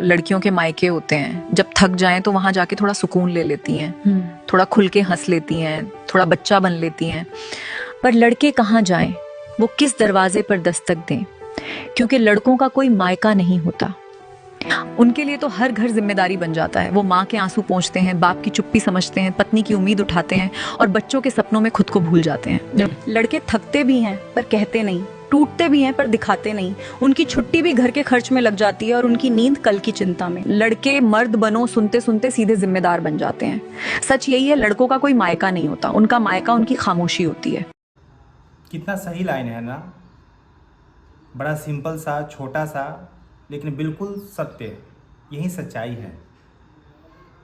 लड़कियों के मायके होते हैं, जब थक जाएं तो वहां जाके थोड़ा सुकून ले लेती हैं, थोड़ा खुल के हंस लेती हैं, थोड़ा बच्चा बन लेती हैं। पर लड़के कहाँ जाएं, वो किस दरवाजे पर दस्तक दें? क्योंकि लड़कों का कोई मायका नहीं होता। उनके लिए तो हर घर जिम्मेदारी बन जाता है। वो माँ के आंसू पोंछते हैं, बाप की चुप्पी समझते हैं, पत्नी की उम्मीद उठाते हैं और बच्चों के सपनों में खुद को भूल जाते हैं। लड़के थकते भी हैं पर कहते नहीं, टूटते भी हैं पर दिखाते नहीं। उनकी छुट्टी भी घर के खर्च में लग जाती है और उनकी नींद कल की चिंता में। लड़के मर्द बनो सुनते सुनते सीधे जिम्मेदार बन जाते हैं। सच यही है, लड़कों का कोई मायका नहीं होता, उनका मायका उनकी खामोशी होती है। कितना सही लाइन है ना, बड़ा सिंपल सा, छोटा सा, लेकिन बिल्कुल सत्य। यही सच्चाई है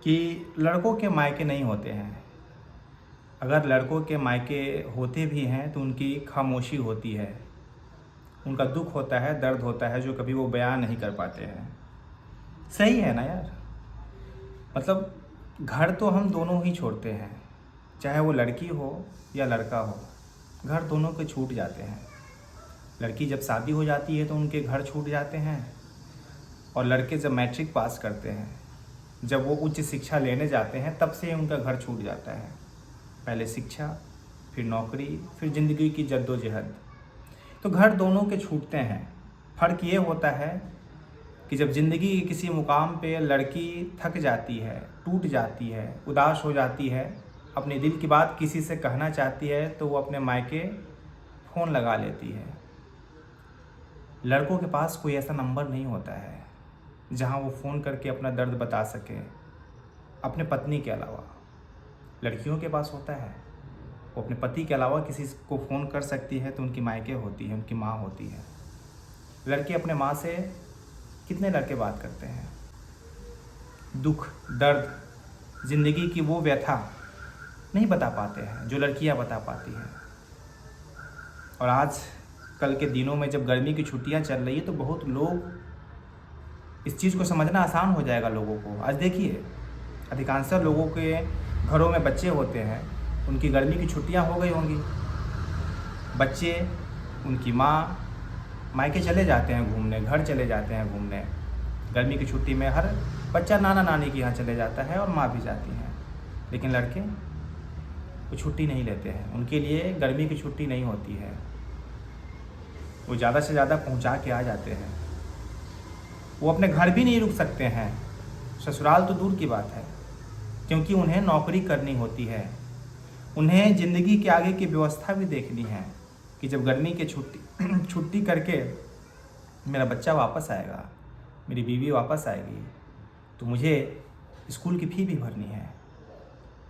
कि लड़कों के मायके नहीं होते हैं। अगर लड़कों के मायके होते भी हैं तो उनकी खामोशी होती है, उनका दुख होता है, दर्द होता है जो कभी वो बयान नहीं कर पाते हैं। सही है ना यार, मतलब घर तो हम दोनों ही छोड़ते हैं, चाहे वो लड़की हो या लड़का हो, घर दोनों के छूट जाते हैं। लड़की जब शादी हो जाती है तो उनके घर छूट जाते हैं, और लड़के जब मैट्रिक पास करते हैं, जब वो उच्च शिक्षा लेने जाते हैं, तब से उनका घर छूट जाता है। पहले शिक्षा, फिर नौकरी, फिर ज़िंदगी की जद्दोजहद, तो घर दोनों के छूटते हैं। फ़र्क ये होता है कि जब ज़िंदगी के किसी मुकाम पे लड़की थक जाती है, टूट जाती है, उदास हो जाती है, अपने दिल की बात किसी से कहना चाहती है, तो वो अपने मायके फ़ोन लगा लेती है। लड़कों के पास कोई ऐसा नंबर नहीं होता है जहां वो फ़ोन करके अपना दर्द बता सके, अपने पत्नी के अलावा। लड़कियों के पास होता है, वो अपने पति के अलावा किसी को फ़ोन कर सकती है तो उनकी मायके होती है, उनकी माँ होती है। लड़के अपने माँ से, कितने लड़के बात करते हैं, दुख, दर्द, ज़िंदगी की वो व्यथा नहीं बता पाते हैं जो लड़कियां बता पाती हैं। और आज कल के दिनों में जब गर्मी की छुट्टियां चल रही है तो बहुत लोग, इस चीज़ को समझना आसान हो जाएगा लोगों को। आज देखिए, अधिकांशतः लोगों के घरों में बच्चे होते हैं, उनकी गर्मी की छुट्टियां हो गई होंगी। बच्चे, उनकी माँ मायके चले जाते हैं घूमने, घर चले जाते हैं घूमने। गर्मी की छुट्टी में हर बच्चा नाना नानी के यहाँ चले जाता है और माँ भी जाती हैं। लेकिन लड़के वो छुट्टी नहीं लेते हैं, उनके लिए गर्मी की छुट्टी नहीं होती है। वो ज़्यादा से ज़्यादा पहुँचा के आ जाते हैं। वो अपने घर भी नहीं रुक सकते हैं, ससुराल तो दूर की बात है, क्योंकि उन्हें नौकरी करनी होती है। उन्हें ज़िंदगी के आगे की व्यवस्था भी देखनी है कि जब गर्मी की छुट्टी करके मेरा बच्चा वापस आएगा, मेरी बीवी वापस आएगी, तो मुझे स्कूल की फ़ी भी भरनी है,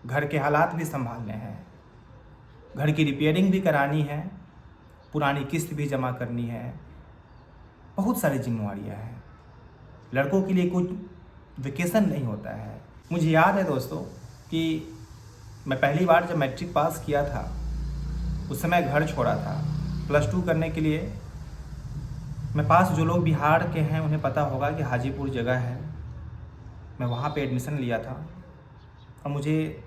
घर के हालात भी संभालने हैं, घर की रिपेयरिंग भी करानी है, पुरानी किस्त भी जमा करनी है, बहुत सारी जिम्मेवारियाँ हैं। लड़कों के लिए कुछ वेकेशन नहीं होता है। मुझे याद है दोस्तों कि मैं पहली बार जब मैट्रिक पास किया था, उस समय घर छोड़ा था +2 करने के लिए। मैं पास जो लोग बिहार के हैं उन्हें पता होगा कि हाजीपुर जगह है, मैं वहाँ पे एडमिशन लिया था। और मुझे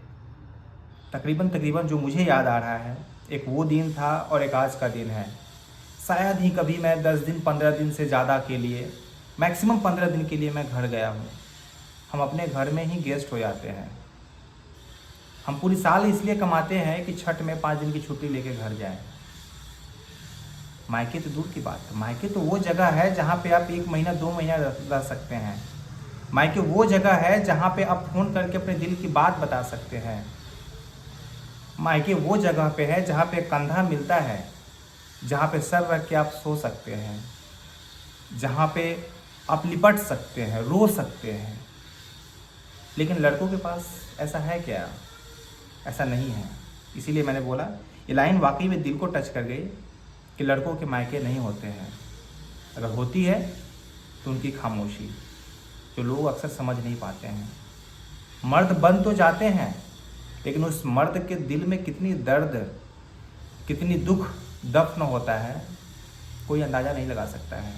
तकरीबन जो मुझे याद आ रहा है, एक वो दिन था और एक आज का दिन है। शायद ही कभी मैं 10 दिन 15 दिन से ज़्यादा के लिए, मैक्सिमम 15 दिन के लिए मैं घर गया हूँ। हम अपने घर में ही गेस्ट हो जाते हैं। हम पूरी साल इसलिए कमाते हैं कि छठ में 5 दिन की छुट्टी लेके घर जाएं। मायके तो दूर की बात है, मायके तो वो जगह है जहाँ पे आप 1 महीना 2 महीना रह सकते हैं। मायके वो जगह है जहाँ पे आप फ़ोन करके अपने दिल की बात बता सकते हैं। मायके वो जगह पे है जहाँ पे कंधा मिलता है, जहाँ पे सर रख के आप सो सकते हैं, जहाँ पे आप लिपट सकते हैं, रो सकते हैं। लेकिन लड़कों के पास ऐसा है क्या? ऐसा नहीं है। इसीलिए मैंने बोला, ये लाइन वाकई में दिल को टच कर गई कि लड़कों के मायके नहीं होते हैं। अगर होती है तो उनकी खामोशी, जो लोग अक्सर समझ नहीं पाते हैं। मर्द बन तो जाते हैं, लेकिन उस मर्द के दिल में कितनी दर्द, कितनी दुख दफन होता है, कोई अंदाज़ा नहीं लगा सकता है।